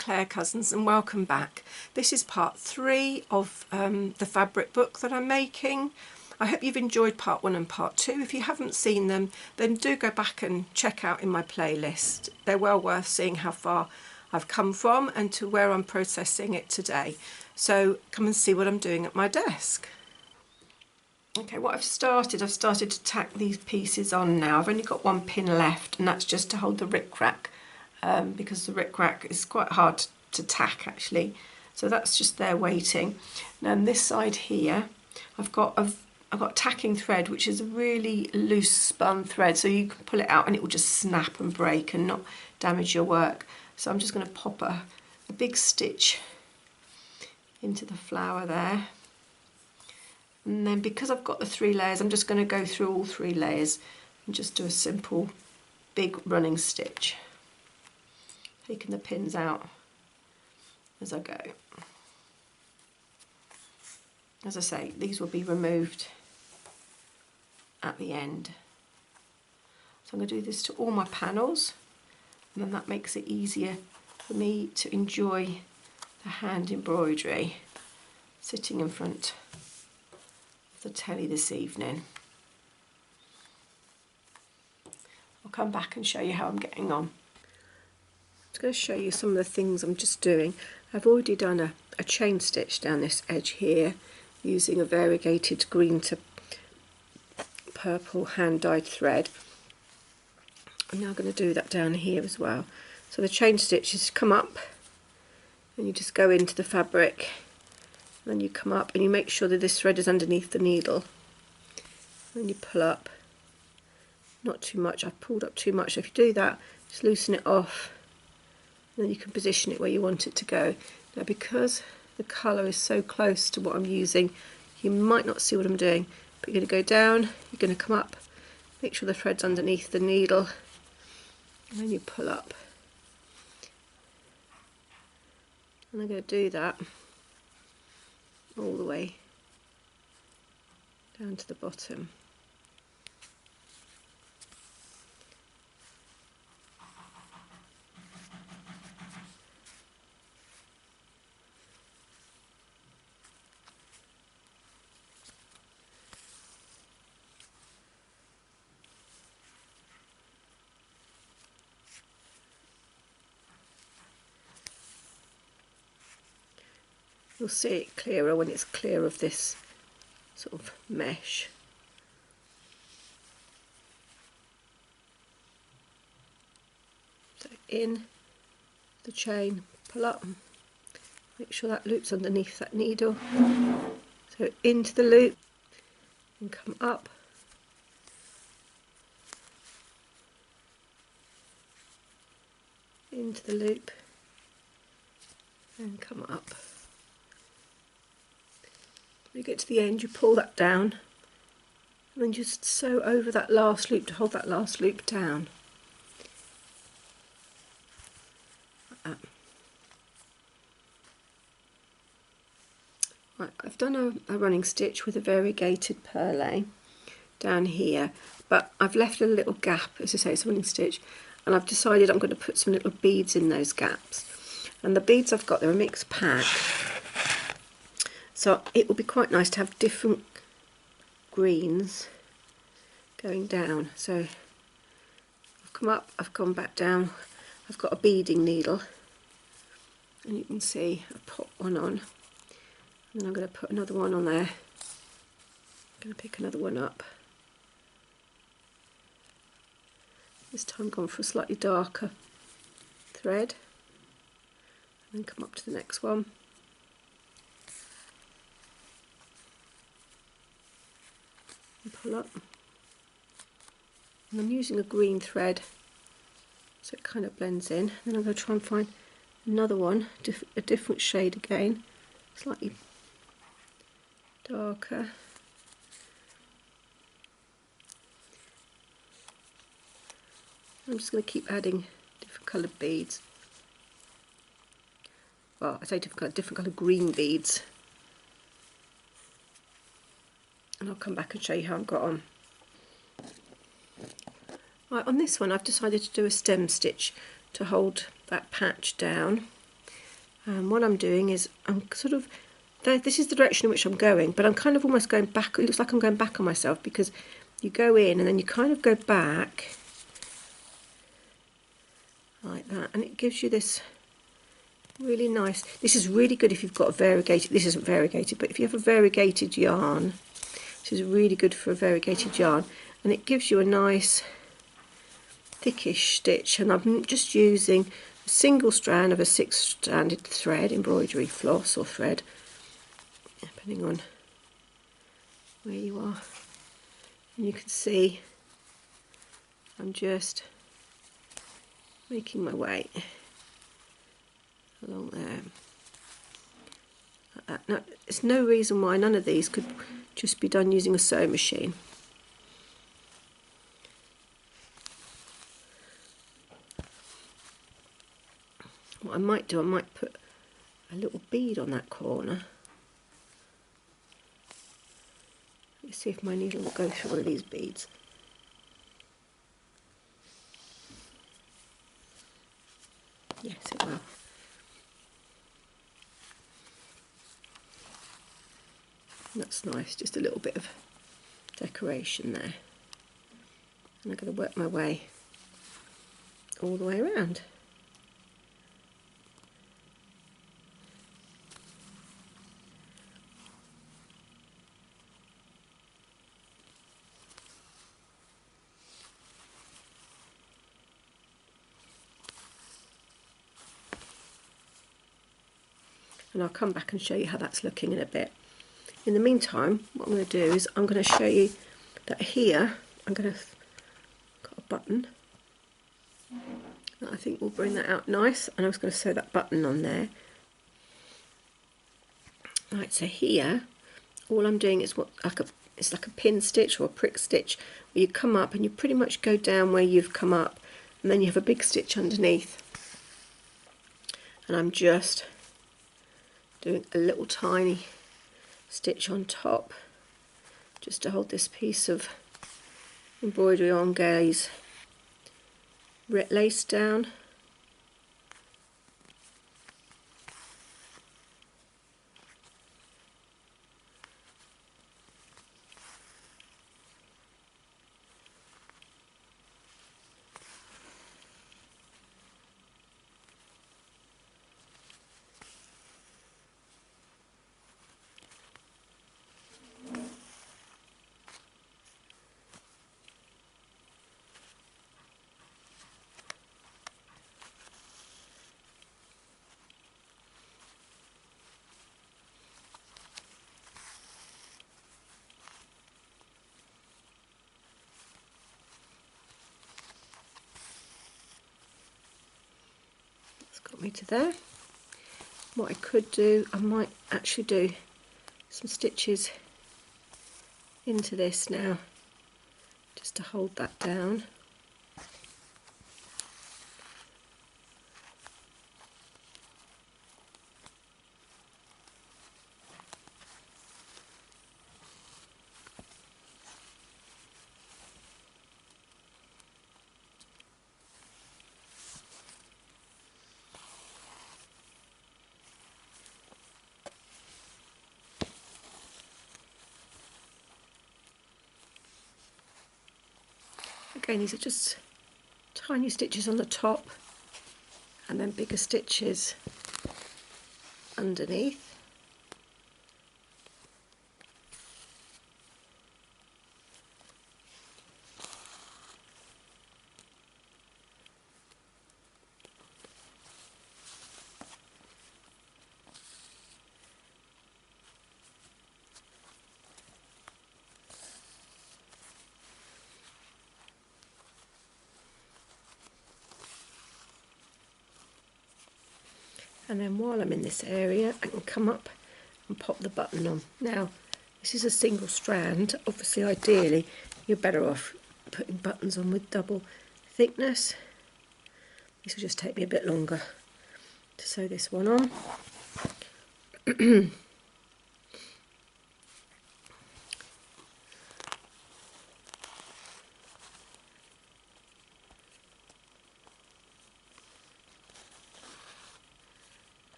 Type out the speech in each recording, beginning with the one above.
Claire Cousins and welcome back. This is part 3 of the fabric book that I'm making. I hope you've enjoyed part 1 and part 2. If you haven't seen them, then do go back and check out in my playlist. They're well worth seeing how far I've come from and to where I'm processing it today. So come and see what I'm doing at my desk. Okay, what I've started to tack these pieces on now. I've only got one pin left, and that's just to hold the rickrack, because the rickrack is quite hard to tack actually. So that's just there waiting. Now on this side here, I've got tacking thread, which is a really loose spun thread, so you can pull it out and it will just snap and break and not damage your work. So I'm just going to pop a big stitch into the flower there. And then because I've got the 3 layers, I'm just going to go through all 3 layers and just do a simple big running stitch, taking the pins out as I go. As I say, these will be removed at the end. So I'm going to do this to all my panels, and then that makes it easier for me to enjoy the hand embroidery sitting in front the telly this evening. I'll come back and show you how I'm getting on. I'm just going to show you some of the things I'm just doing. I've already done a chain stitch down this edge here using a variegated green to purple hand dyed thread. I'm now going to do that down here as well. So the chain stitch is come up and you just go into the fabric. Then you come up and you make sure that this thread is underneath the needle. Then you pull up, not too much. I've pulled up too much. So if you do that, just loosen it off, and then you can position it where you want it to go. Now because the colour is so close to what I'm using, you might not see what I'm doing, but you're going to go down, you're going to come up, make sure the thread's underneath the needle, and then you pull up. And I'm going to do that all the way down to the bottom. You'll see it clearer when it's clear of this sort of mesh. So in the chain, pull up, make sure that loop's underneath that needle. So into the loop and come up. Into the loop and come up. When you get to the end, you pull that down and then just sew over that last loop to hold that last loop down. Like that. Right, I've done a running stitch with a variegated perlé down here, but I've left a little gap, as I say, it's a running stitch, and I've decided I'm going to put some little beads in those gaps. And the beads I've got, they're a mixed pack. So it will be quite nice to have different greens going down. So I've come up, I've gone back down, I've got a beading needle, and you can see I pop one on, and then I'm going to put another one on there. I'm going to pick another one up. This time gone for a slightly darker thread, and then come up to the next one. And pull up, and I'm using a green thread so it kind of blends in. Then I'm going to try and find another one, a different shade again, slightly darker. I'm just going to keep adding different coloured beads. Well, I say different coloured green beads. And I'll come back and show you how I've got on. Right, on this one I've decided to do a stem stitch to hold that patch down. what I'm doing is I'm sort of, this is the direction in which I'm going, but I'm kind of almost going back. It looks like I'm going back on myself because you go in and then you kind of go back like that, and it gives you this really nice, this is really good if you've got a variegated, this isn't variegated, but if you have a variegated yarn, this is really good for a variegated yarn, and it gives you a nice thickish stitch. And I'm just using a single strand of a 6-stranded thread, embroidery floss or thread, depending on where you are. And you can see I'm just making my way along there like that. Now, there's no reason why none of these could just be done using a sewing machine. What I might do, I might put a little bead on that corner. Let's see if my needle will go through one of these beads. Yes, it will. That's nice, just a little bit of decoration there. And I'm going to work my way all the way around. And I'll come back and show you how that's looking in a bit. In the meantime, what I'm going to do is I'm going to show you that here I'm going to got a button that I think will bring that out nice, and I was going to sew that button on there. Right, so here all I'm doing is it's like a pin stitch or a prick stitch, where you come up and you pretty much go down where you've come up, and then you have a big stitch underneath. And I'm just doing a little tiny stitch on top just to hold this piece of embroidery on gaze lace down. Got me to there. What I could do, I might actually do some stitches into this now just to hold that down. Again, these are just tiny stitches on the top and then bigger stitches underneath. And then while I'm in this area, I can come up and pop the button on. Now, this is a single strand. Obviously, ideally, you're better off putting buttons on with double thickness. This will just take me a bit longer to sew this one on.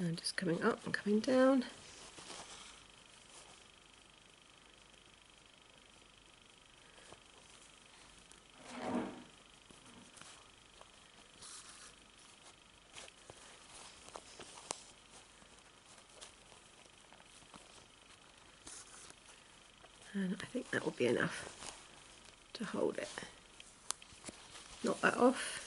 And just coming up and coming down. And I think that will be enough to hold it. Knock that off.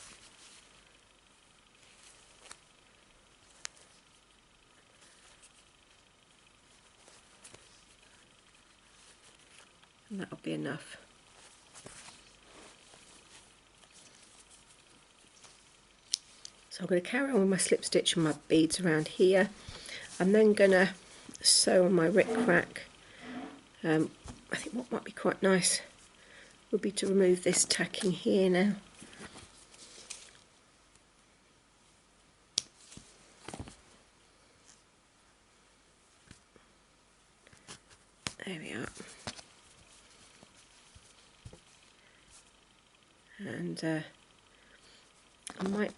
And that'll be enough. So I'm going to carry on with my slip stitch and my beads around here. I'm then going to sew on my rickrack. I think what might be quite nice would be to remove this tacking here now. There we are. And I might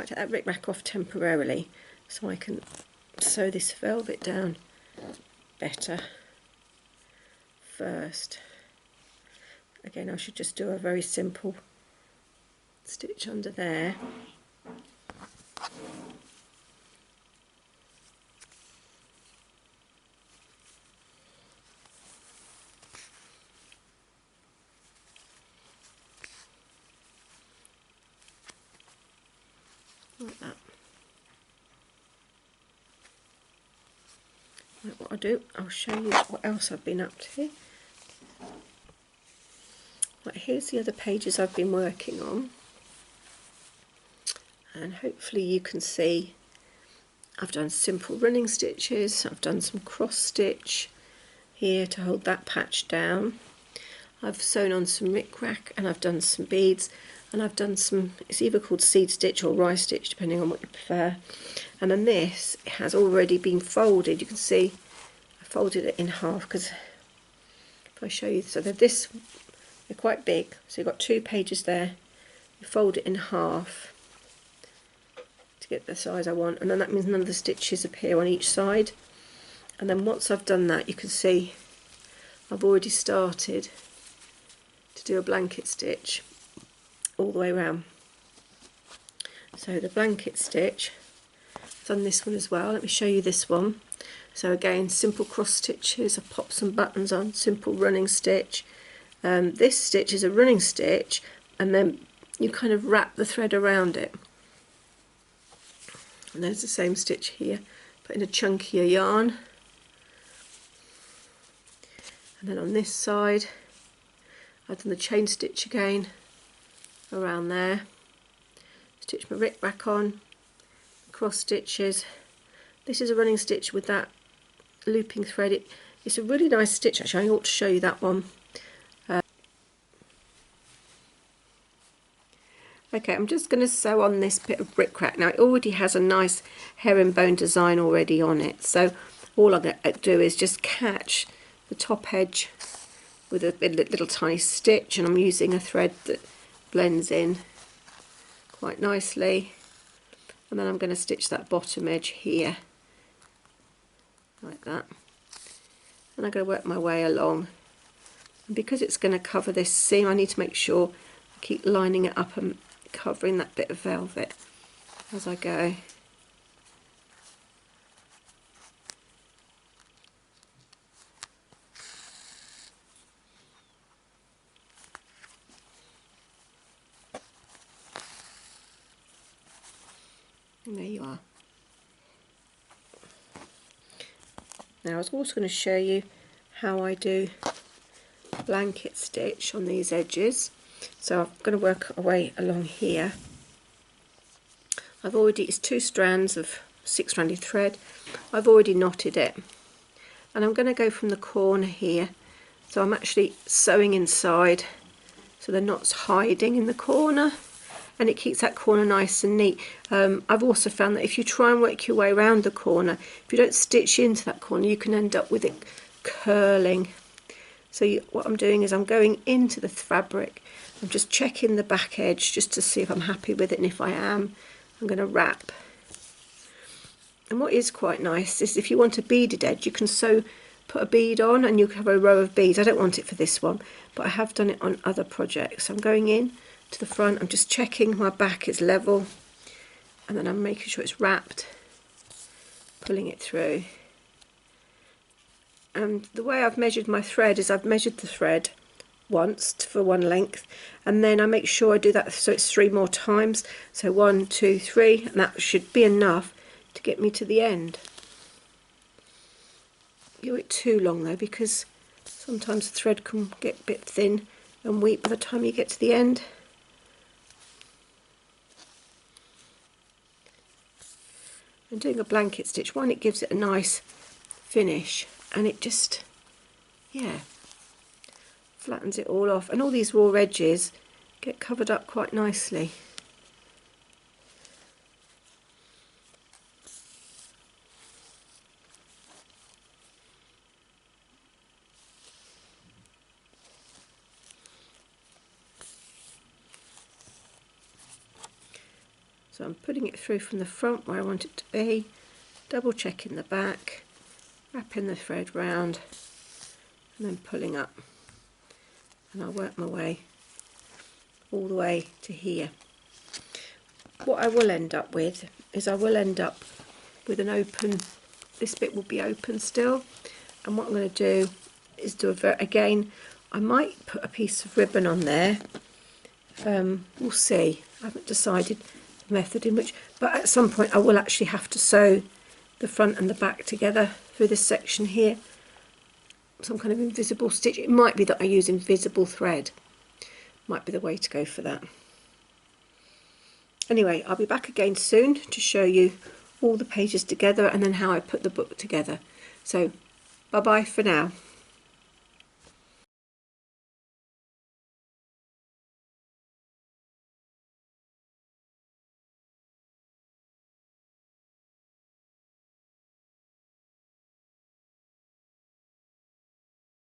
take that rickrack off temporarily so I can sew this velvet down better first. Again, I should just do a very simple stitch under there. Like that. Right, what I'll do, I'll show you what else I've been up to. Right, here's the other pages I've been working on, and hopefully you can see I've done simple running stitches, I've done some cross stitch here to hold that patch down, I've sewn on some rickrack, and I've done some beads, and I've done some, it's either called seed stitch or rye stitch depending on what you prefer. And then this has already been folded. You can see I folded it in half because if I show you, so they're quite big, so you've got 2 pages there. You fold it in half to get the size I want, and then that means none of the stitches appear on each side. And then once I've done that, you can see I've already started to do a blanket stitch all the way around. So the blanket stitch, I've done this one as well. Let me show you this one. So again, simple cross stitches, I pop some buttons on, simple running stitch. This stitch is a running stitch, and then you kind of wrap the thread around it. And there's the same stitch here, put in a chunkier yarn. And then on this side, I've done the chain stitch again around there. Stitch my rickrack on, cross stitches. This is a running stitch with that looping thread. It's a really nice stitch actually. I ought to show you that one. Okay, I'm just going to sew on this bit of rickrack. Now it already has a nice herringbone design already on it, so all I'm going to do is just catch the top edge with a little tiny stitch, and I'm using a thread that blends in quite nicely, and then I'm going to stitch that bottom edge here like that, and I'm going to work my way along. And because it's going to cover this seam, I need to make sure I keep lining it up and covering that bit of velvet as I go. And there you are. Now I was also going to show you how I do blanket stitch on these edges. So I'm going to work our way along here. It's 2 strands of 6-stranded thread. I've already knotted it, and I'm going to go from the corner here. So I'm actually sewing inside, so the knot's hiding in the corner, and it keeps that corner nice and neat. I've also found that if you try and work your way around the corner, if you don't stitch into that corner, you can end up with it curling. So what I'm doing is I'm going into the fabric, I'm just checking the back edge just to see if I'm happy with it, and if I am, I'm going to wrap And what is quite nice is if you want a beaded edge, you can put a bead on and you have a row of beads. I don't want it for this one, but I have done it on other projects. So I'm going in to the front, I'm just checking my back is level, and then I'm making sure it's wrapped, pulling it through. And the way I've measured my thread is I've measured the thread once for one length, and then I make sure I do that so it's 3 more times. So 1, 2, 3, and that should be enough to get me to the end. You do it too long though, because sometimes the thread can get a bit thin and weak by the time you get to the end. And doing a blanket stitch, one, it gives it a nice finish, and it just, yeah, flattens it all off, and all these raw edges get covered up quite nicely. So I'm putting it through from the front where I want it to be, double checking the back, wrapping the thread round, and then pulling up. And I'll work my way all the way to here. What I will end up with is I will end up with an open, this bit will be open still, and what I'm going to do is again, I might put a piece of ribbon on there, we'll see, I haven't decided the method in which, but at some point I will actually have to sew the front and the back together through this section here, some kind of invisible stitch. It might be that I use invisible thread, might be the way to go for that. Anyway, I'll be back again soon to show you all the pages together and then how I put the book together. So bye bye for now.